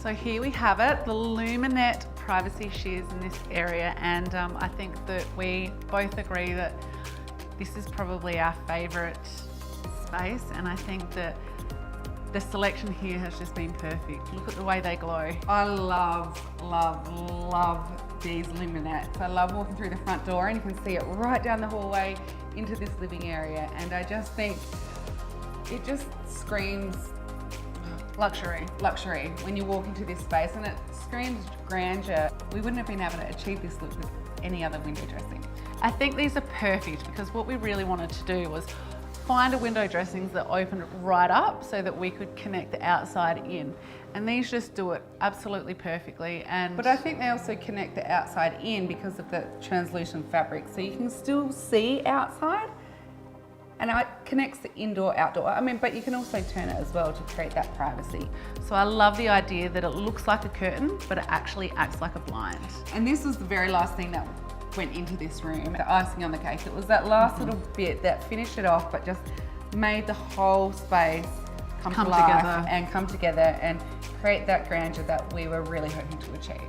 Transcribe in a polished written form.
So here we have it, the Luminette privacy shears in this area, and I think that we both agree that this is probably our favourite space, and I think that the selection here has just been perfect. Look at the way they glow. I love, love, love these Luminettes. I love walking through the front door and you can see it right down the hallway into this living area, and I just think it just screams luxury when you walk into this space, and it screams grandeur. We wouldn't have been able to achieve this look with any other window dressing. I think these are perfect because what we really wanted to do was find a window dressings that opened right up so that we could connect the outside in. And these just do it absolutely perfectly. But I think they also connect the outside in because of the translucent fabric, so you can still see outside. And it connects the indoor, outdoor. I mean, but you can also turn it as well to create that privacy. So I love the idea that it looks like a curtain, but it actually acts like a blind. And this was the very last thing that went into this room, the icing on the cake. It was that last little bit that finished it off, but just made the whole space come to life and come together and create that grandeur that we were really hoping to achieve.